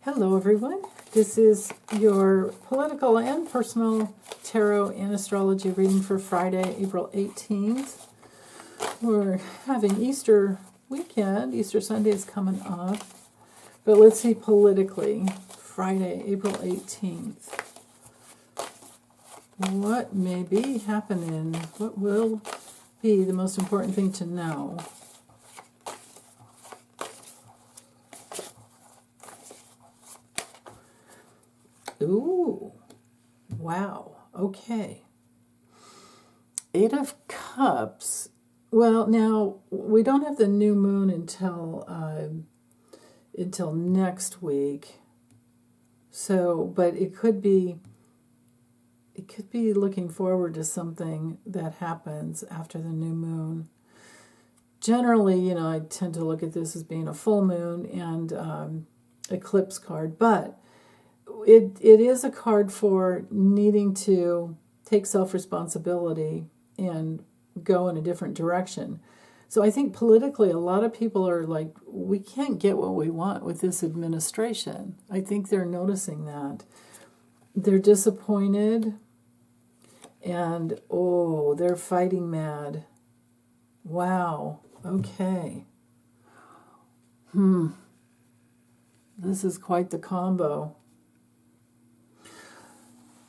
Hello, everyone. This is your political and personal tarot and astrology reading for Friday, April 18th. We're having Easter weekend. Easter Sunday is coming up. But let's see politically. Friday, April 18th. What may be happening? What will be the most important thing to know? Ooh, wow, okay. Eight of Cups. Well, now, we don't have the new moon until next week. So, but it could be looking forward to something that happens after the new moon. Generally, I tend to look at this as being a full moon and eclipse card, but it is a card for needing to take self-responsibility and go in a different direction. So I think politically a lot of people are like, we can't get what we want with this administration. I think they're noticing that. They're disappointed and, they're fighting mad. Wow, okay. This is quite the combo.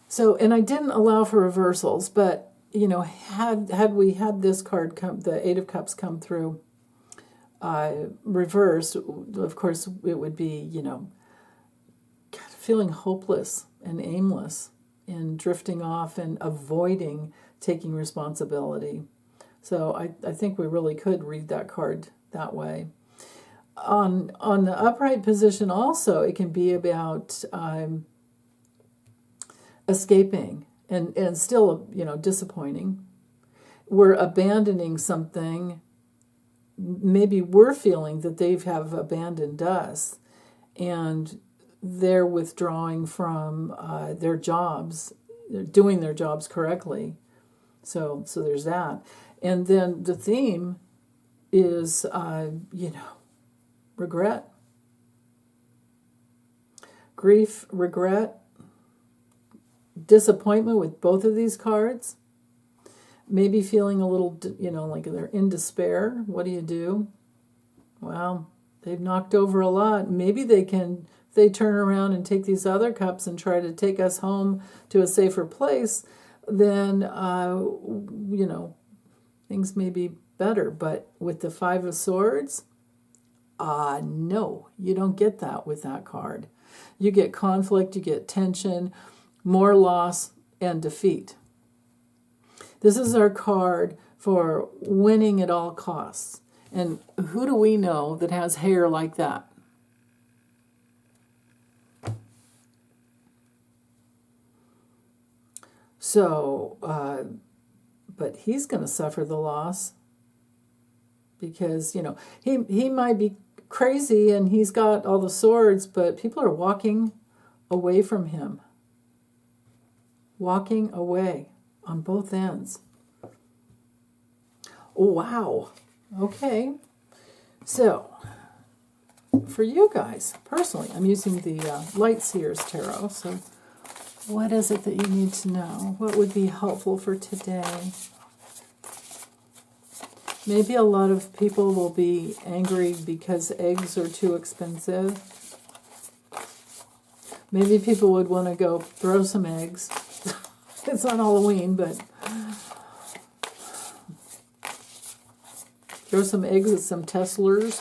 So, and I didn't allow for reversals, but, had we had this card come, the Eight of Cups come through reversed, of course, it would be, feeling hopeless and aimless and drifting off and avoiding taking responsibility. So I think we really could read that card that way. On the upright position also, it can be about escaping and still, disappointing. We're abandoning something. Maybe we're feeling that they have abandoned us and they're withdrawing from their jobs. They're doing their jobs correctly. So there's that. And then the theme is, regret. Grief, regret, disappointment with both of these cards. Maybe feeling a little, like they're in despair. What do? Well, they've knocked over a lot. Maybe if they turn around and take these other cups and try to take us home to a safer place, then, things may be better. But with the Five of Swords, no, you don't get that with that card. You get conflict, you get tension, more loss, and defeat. This is our card for winning at all costs. And who do we know that has hair like that? So, but he's going to suffer the loss because, he might be crazy and he's got all the swords, but people are walking away from him. Walking away on both ends. Wow. Okay. So, for you guys, personally, I'm using the Light Seers Tarot. So, what is it that you need to know? What would be helpful for today? Maybe a lot of people will be angry because eggs are too expensive. Maybe people would want to go throw some eggs. It's on Halloween, but throw some eggs at some Teslers.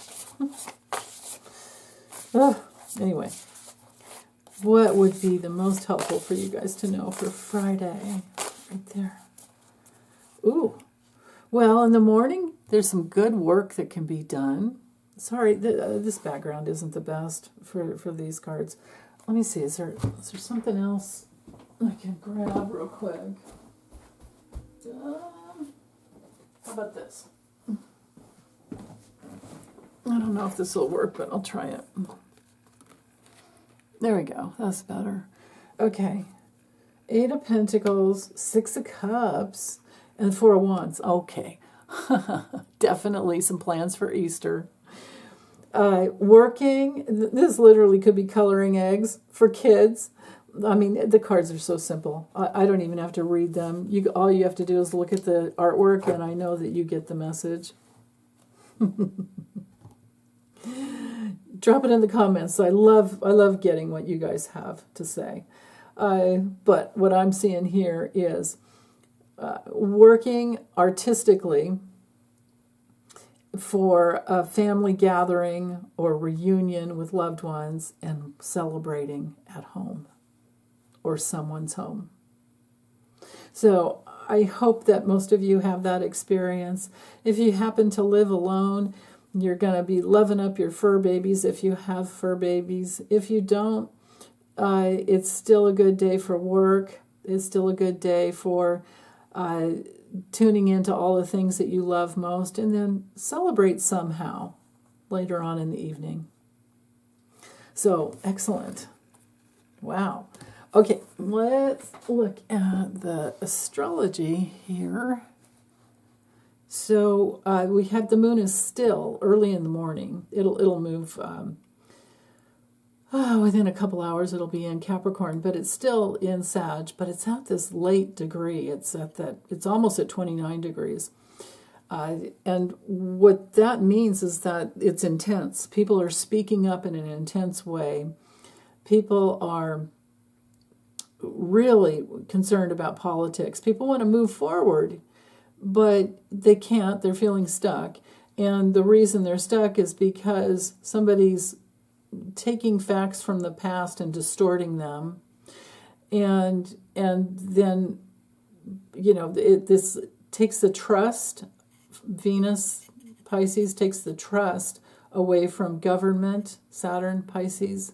Anyway, what would be the most helpful for you guys to know for Friday? Right there. Ooh. Well, in the morning, there's some good work that can be done. Sorry, this background isn't the best for these cards. Let me see, is there something else I can grab real quick? How about this? I don't know if this will work, but I'll try it. There we go. That's better. Okay. Eight of Pentacles, Six of Cups, and Four of Wands. Okay. Definitely some plans for Easter. Working, this literally could be coloring eggs for kids. I mean, the cards are so simple. I don't even have to read them. All you have to do is look at the artwork, and I know that you get the message. Drop it in the comments. I love getting what you guys have to say. But what I'm seeing here is working artistically for a family gathering or reunion with loved ones and celebrating at home or someone's home. So I hope that most of you have that experience. If you happen to live alone, you're going to be loving up your fur babies if you have fur babies. If you don't, it's still a good day for work. It's still a good day for tuning into all the things that you love most, and then celebrate somehow later on in the evening. So, excellent. Wow. Okay, let's look at the astrology here. So we have the moon is still early in the morning. It'll move within a couple hours. It'll be in Capricorn, but it's still in Sag. But it's at this late degree. It's almost at 29 degrees. And what that means is that it's intense. People are speaking up in an intense way. People are really concerned about politics. People want to move forward, but they can't. They're feeling stuck. And the reason they're stuck is because somebody's taking facts from the past and distorting them. And then, this takes the trust. Venus, Pisces, takes the trust away from government, Saturn, Pisces.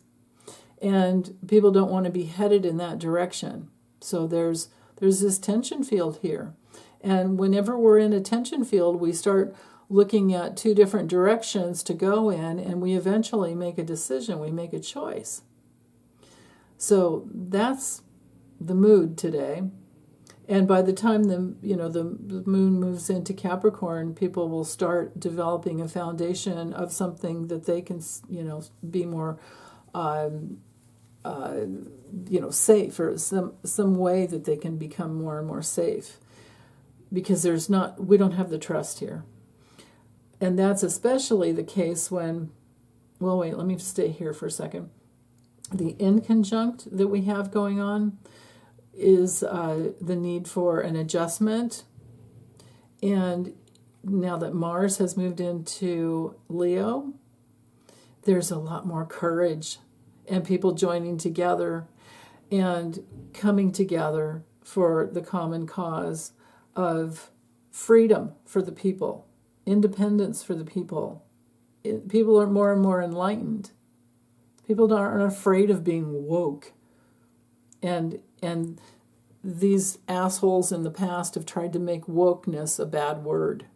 And people don't want to be headed in that direction. So there's this tension field here. And whenever we're in a tension field, we start looking at two different directions to go in, and we eventually make a decision. We make a choice. So that's the mood today. And by the time the moon moves into Capricorn, people will start developing a foundation of something that they can, be more safe, or some way that they can become more and more safe, because we don't have the trust here. And that's especially the case when, well, wait, let me stay here for a second. The inconjunct that we have going on is the need for an adjustment. And now that Mars has moved into Leo, there's a lot more courage and people joining together and coming together for the common cause of freedom for the people, independence for the people. People are more and more enlightened. People aren't afraid of being woke. And these assholes in the past have tried to make wokeness a bad word.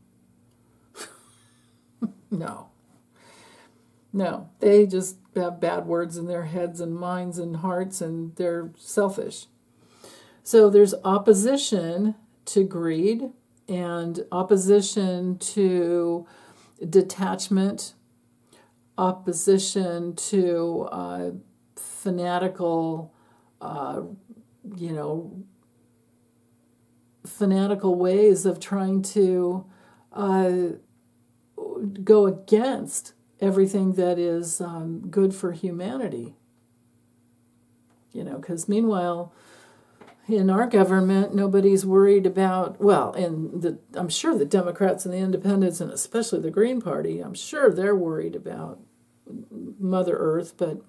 No, they just have bad words in their heads and minds and hearts, and they're selfish. So there's opposition to greed and opposition to detachment, opposition to fanatical ways of trying to go against everything that is good for humanity. Because meanwhile, in our government, nobody's worried about, I'm sure the Democrats and the Independents, and especially the Green Party, I'm sure they're worried about Mother Earth, but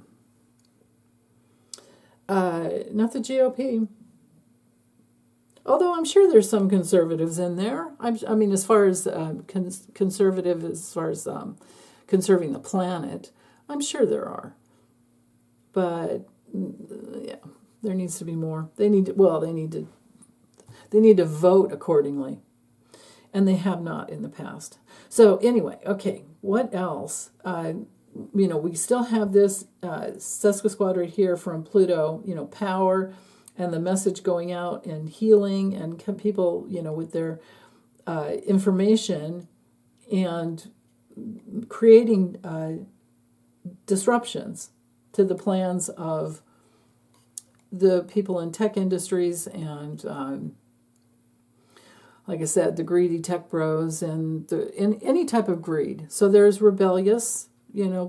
not the GOP. Although I'm sure there's some conservatives in there. I mean, as far as conservative, as far as conserving the planet, I'm sure there are. But yeah, there needs to be more. They need to vote accordingly, and they have not in the past. So anyway, okay, what else? We still have this sesquisquad right here from Pluto, power, and the message going out and healing, and people, with their information and creating disruptions to the plans of the people in tech industries and, like I said, the greedy tech bros and in any type of greed. So there's rebellious,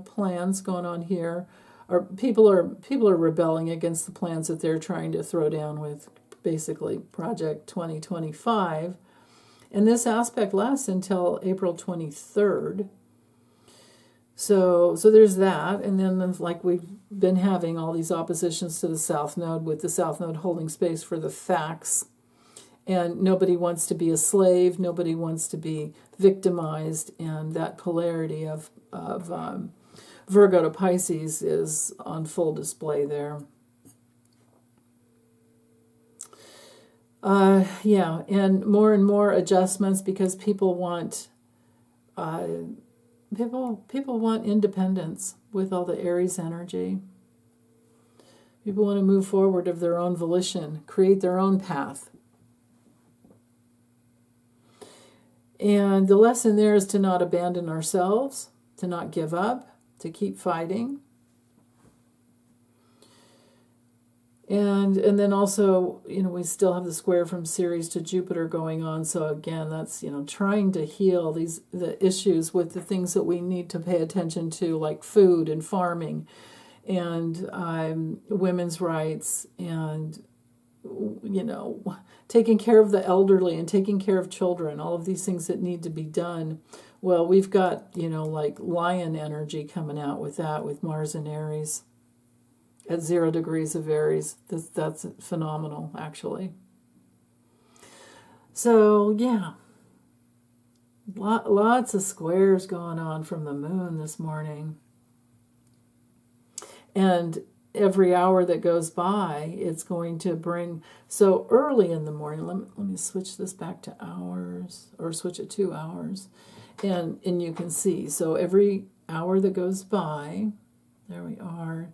plans going on here, or people are rebelling against the plans that they're trying to throw down with basically Project 2025. And this aspect lasts until April 23rd. So there's that. And then, like we've been having all these oppositions to the South Node, with the South Node holding space for the facts. And nobody wants to be a slave. Nobody wants to be victimized. And that polarity of Virgo to Pisces is on full display there. And more adjustments, because people want people want independence with all the Aries energy. People want to move forward of their own volition, create their own path. And the lesson there is to not abandon ourselves, to not give up, to keep fighting. And then also, we still have the square from Ceres to Jupiter going on. So again, that's, trying to heal the issues with the things that we need to pay attention to, like food and farming and women's rights and, taking care of the elderly and taking care of children, all of these things that need to be done. Well, we've got, like lion energy coming out with that, with Mars and Aries. At 0 degrees of Aries. That's phenomenal, actually. So, yeah. Lots of squares going on from the moon this morning. And every hour that goes by, it's going to bring... So early in the morning, let me switch this back to hours, or switch it to hours. And you can see, so every hour that goes by, there we are...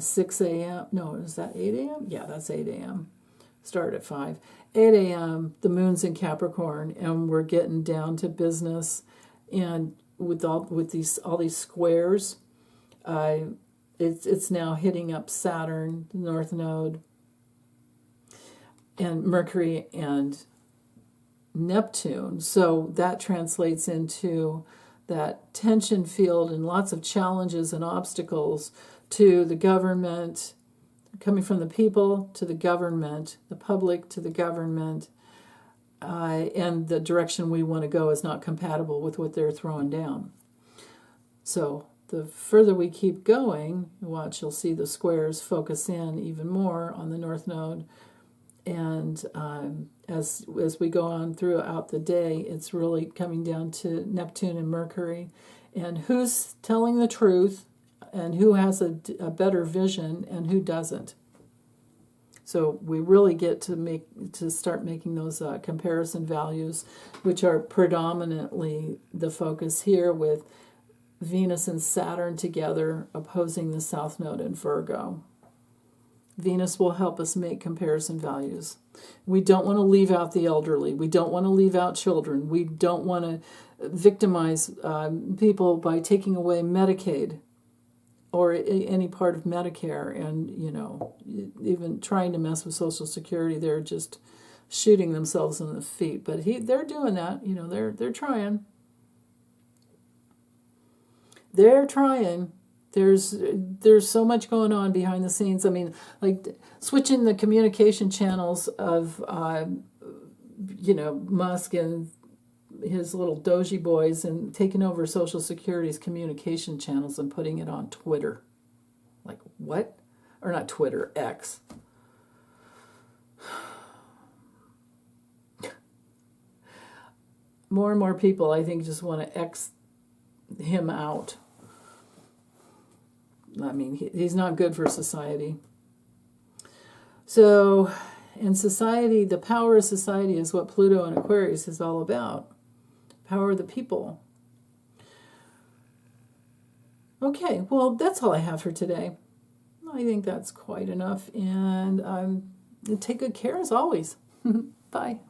6 a.m. No, is that 8 a.m.? Yeah, that's 8 a.m. Start at 5. 8 a.m., the moon's in Capricorn, and we're getting down to business. And with all these squares, it's now hitting up Saturn, the North Node, and Mercury and Neptune. So that translates into that tension field and lots of challenges and obstacles to the government, coming from the people to the government, the public to the government, and the direction we want to go is not compatible with what they're throwing down. So the further we keep going, watch, you'll see the squares focus in even more on the North Node. And as we go on throughout the day, it's really coming down to Neptune and Mercury. And who's telling the truth, and who has a better vision, and who doesn't. So we really get to start making those comparison values, which are predominantly the focus here, with Venus and Saturn together opposing the South Node in Virgo. Venus will help us make comparison values. We don't want to leave out the elderly. We don't want to leave out children. We don't want to victimize people by taking away Medicaid or any part of Medicare, and, even trying to mess with Social Security. They're just shooting themselves in the feet. But they're doing that. They're trying. They're trying. There's so much going on behind the scenes. I mean, like switching the communication channels of, Musk and his little doji boys, and taking over Social Security's communication channels and putting it on Twitter. Like, what? Or not Twitter, X. More and more people, I think, just want to X him out. I mean, he's not good for society. So, in society, the power of society is what Pluto and Aquarius is all about. Power of the people. Okay, well, that's all I have for today. I think that's quite enough. And take good care as always. Bye.